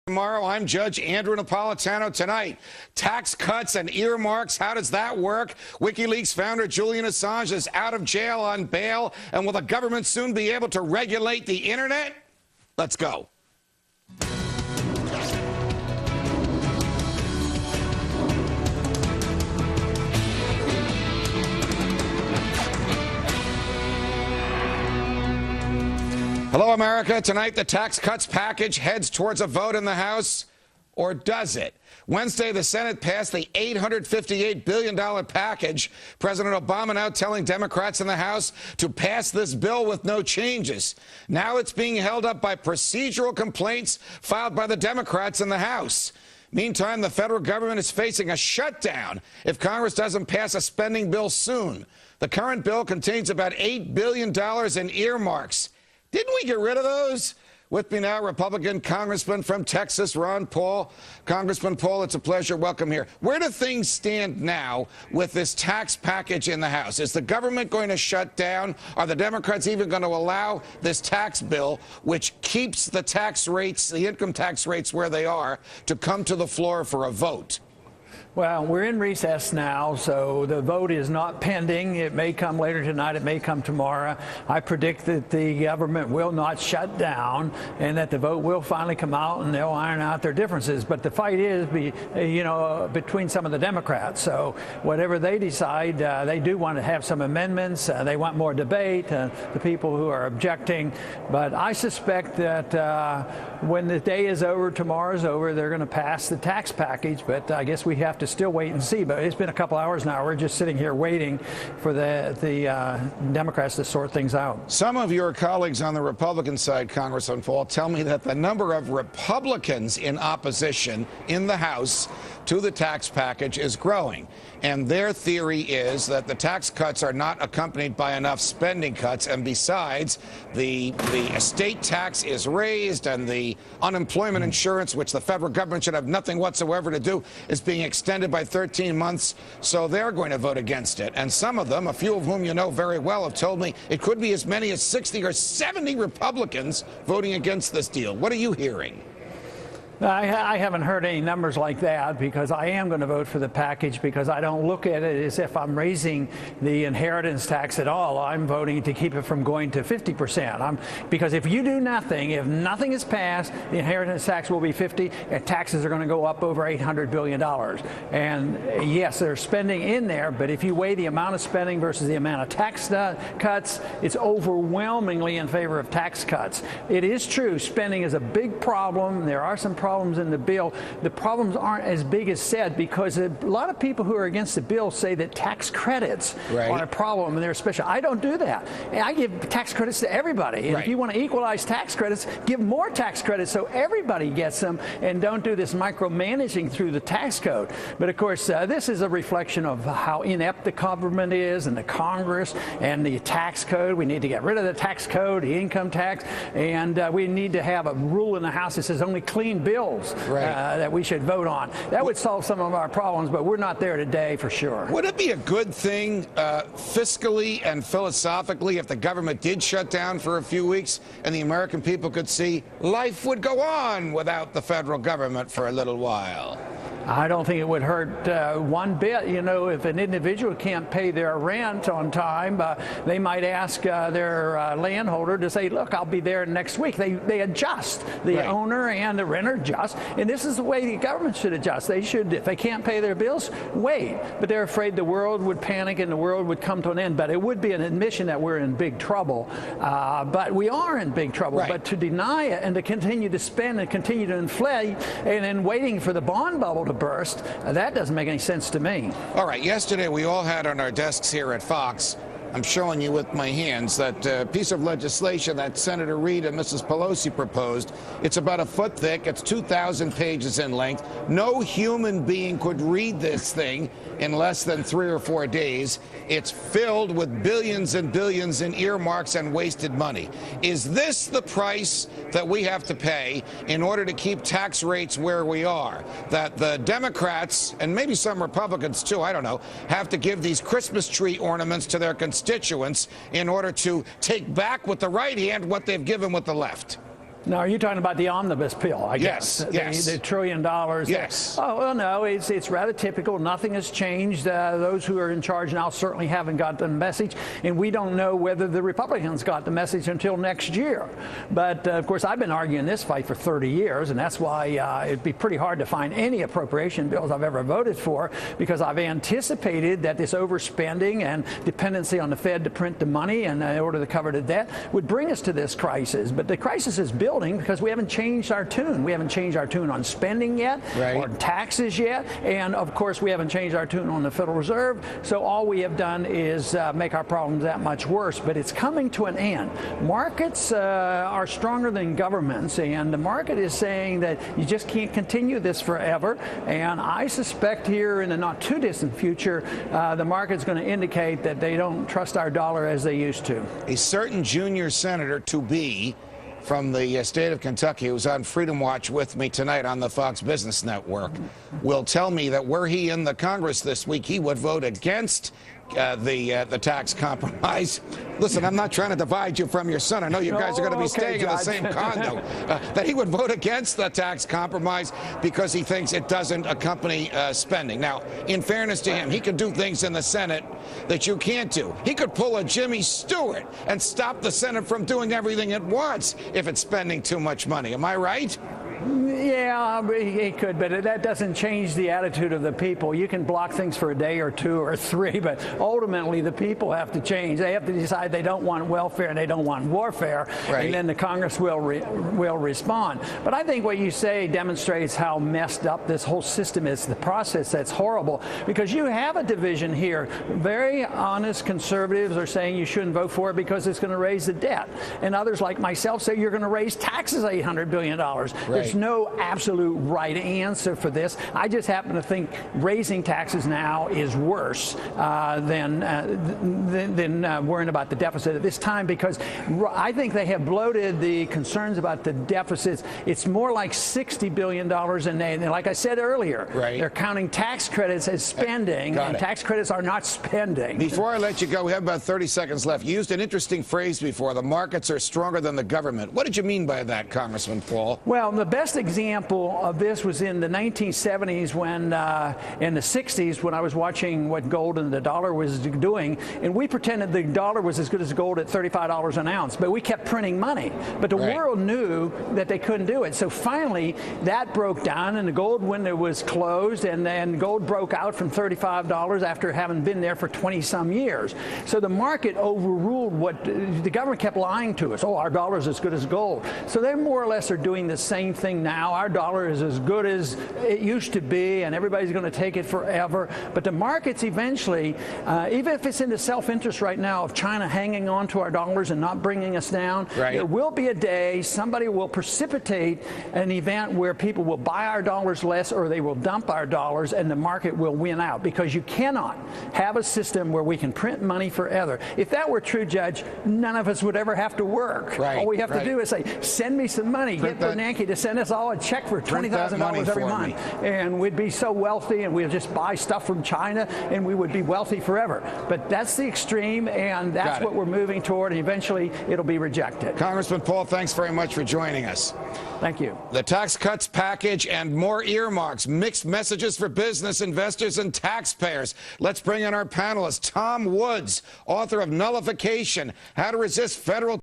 Tomorrow, I'm Judge Andrew Napolitano. Tonight, tax cuts and earmarks. How does that work? WikiLeaks founder Julian Assange is out of jail on bail. And will the government soon be able to regulate the internet? Let's go. Hello, America. Tonight, the tax cuts package heads towards a vote in the House, or does it? Wednesday, the Senate passed the $858 billion package. President Obama now telling Democrats in the House to pass this bill with no changes. Now it's being held up by procedural complaints filed by the Democrats in the House. Meantime, the federal government is facing a shutdown if Congress doesn't pass a spending bill soon. The current bill contains about $8 billion in earmarks. Didn't we get rid of those? With me now, Republican Congressman from Texas, Ron Paul. Congressman Paul, it's a pleasure. Welcome here. Where do things stand now with this tax package in the House? Is the government going to shut down? Are the Democrats even going to allow this tax bill, which keeps the tax rates, the income tax rates where they are, to come to the floor for a vote? Well, we're in recess now, so the vote is not pending. It may come later tonight. It may come tomorrow. I predict that the government will not shut down and that the vote will finally come out and they'll iron out their differences. But the fight is, between some of the Democrats. So whatever they decide, they do want to have some amendments. They want more debate, the people who are objecting. But I suspect that when the day is over, tomorrow's over, they're going to pass the tax package. But I guess we have to still wait and see. But it's been a couple hours now. We're just sitting here waiting for the Democrats to sort things out. Some of your colleagues on the Republican side, Congressman Paul, tell me that the number of Republicans in opposition in the House to the tax package is growing. And their theory is that the tax cuts are not accompanied by enough spending cuts. And besides, the estate tax is raised and the unemployment insurance, which the federal government should have nothing whatsoever to do, is being extended by 13 months. So they're going to vote against it. And some of them, a few of whom you know very well, have told me it could be as many as 60 or 70 Republicans voting against this deal. What are you hearing? I haven't heard any numbers like that because I am going to vote for the package because I don't look at it as if I'm raising the inheritance tax at all. I'm voting to keep it from going to 50%. Because if you do nothing, if nothing is passed, the inheritance tax will be 50, and taxes are going to go up over $800 billion. And yes, there's spending in there, but if you weigh the amount of spending versus the amount of tax cuts, it's overwhelmingly in favor of tax cuts. It is true, spending is a big problem. There are some problems in the bill. The problems aren't as big as said because a lot of people who are against the bill say that tax credits are a problem and they're special. I don't do that. I give tax credits to everybody. And if you want to equalize tax credits, give more tax credits so everybody gets them and don't do this micromanaging through the tax code. But of course, this is a reflection of how inept the government is and the Congress and the tax code. We need to get rid of the tax code, the income tax, and we need to have a rule in the House that says only clean bills that we should vote on. That would solve some of our problems, but we're not there today for sure. Would it be a good thing fiscally and philosophically if the government did shut down for a few weeks and the American people could see life would go on without the federal government for a little while? I don't think it would hurt one bit. You know, if an individual can't pay their rent on time, they might ask their landholder to say, look, I'll be there next week. They adjust. The owner and the renter adjust. And this is the way the government should adjust. They should, if they can't pay their bills, wait. But they're afraid the world would panic and the world would come to an end. But it would be an admission that we're in big trouble. But we are in big trouble. But to deny it and to continue to spend and continue to inflate and then waiting for the bond bubble to burst, that doesn't make any sense to me. All right, yesterday we all had on our desks here at Fox, I'm showing you with my hands, that piece of legislation that Senator Reid and Mrs. Pelosi proposed. It's about a foot thick. It's 2,000 pages in length. No human being could read this thing in less than 3 or 4 days. It's filled with billions and billions in earmarks and wasted money. Is this the price that we have to pay in order to keep tax rates where we are? That the Democrats, and maybe some Republicans too, I don't know, have to give these Christmas tree ornaments to their constituents in order to take back with the right hand what they've given with the left? Now, are you talking about the omnibus bill, I guess? Yes. The $1 trillion. Yes. Oh, well, no, it's rather typical. Nothing has changed. Those who are in charge now certainly haven't got the message, and we don't know whether the Republicans got the message until next year. But, of course, I've been arguing this fight for 30 years, and that's why it'd be pretty hard to find any appropriation bills I've ever voted for, because I've anticipated that this overspending and dependency on the Fed to print the money in order to cover the debt would bring us to this crisis. But the crisis is building because we haven't changed our tune. We haven't changed our tune on spending yet, or taxes yet, and of course we haven't changed our tune on the Federal Reserve. So all we have done is make our problems that much worse. But it's coming to an end. Markets are stronger than governments, and the market is saying that you just can't continue this forever. And I suspect here in the not too distant future, the market's going to indicate that they don't trust our dollar as they used to. A certain junior senator to be from the state of Kentucky, who's on Freedom Watch with me tonight on the Fox Business Network, will tell me that were he in the Congress this week, he would vote against the tax compromise. Listen, I'm not trying to divide you from your son. I know you guys are going to be staying in the same condo. That he would vote against the tax compromise because he thinks it doesn't accompany spending. Now, in fairness to him, he could do things in the Senate that you can't do. He could pull a Jimmy Stewart and stop the Senate from doing everything it wants if it's spending too much money. Am I right? Yeah, he could, but that doesn't change the attitude of the people. You can block things for a day or two or three, but ultimately the people have to change. They have to decide they don't want welfare and they don't want warfare, and then the Congress will respond. But I think what you say demonstrates how messed up this whole system is, the process that's horrible, because you have a division here. Very honest conservatives are saying you shouldn't vote for it because it's going to raise the debt, and others like myself say you're going to raise taxes $800 billion. There's no absolute right answer for this. I just happen to think raising taxes now is worse than worrying about the deficit at this time, because I think they have bloated the concerns about the deficits. It's more like $60 billion, and like I said earlier, they're counting tax credits as spending, and tax credits are not spending. Before I let you go, we have about 30 seconds left. You used an interesting phrase before: the markets are stronger than the government. What did you mean by that, Congressman Paul? Well, the best example of this was in the 1970s when, in the 60s, when I was watching what gold and the dollar was doing, and we pretended the dollar was as good as gold at $35 an ounce, but we kept printing money. But the world knew that they couldn't do it. So finally, that broke down, and the gold window was closed, and then gold broke out from $35 after having been there for 20-some years. So the market overruled what the government kept lying to us. Oh, our dollar's as good as gold. So they more or less are doing the same thing now. Our dollar is as good as it used to be, and everybody's going to take it forever. But the markets eventually, even if it's in the self-interest right now of China hanging on to our dollars and not bringing us down, there will be a day somebody will precipitate an event where people will buy our dollars less, or they will dump our dollars, and the market will win out, because you cannot have a system where we can print money forever. If that were true, Judge, none of us would ever have to work. All we have to do is say, send me some money, get Bernanke to send us all a check for $20,000 every month, and we'd be so wealthy, and we'd just buy stuff from China, and we would be wealthy forever. But that's the extreme, and that's what we're moving toward, and eventually it'll be rejected. Congressman Paul, thanks very much for joining us. Thank you. The tax cuts package and more earmarks, mixed messages for business, investors, and taxpayers. Let's bring in our panelist, Tom Woods, author of Nullification: How to Resist Federal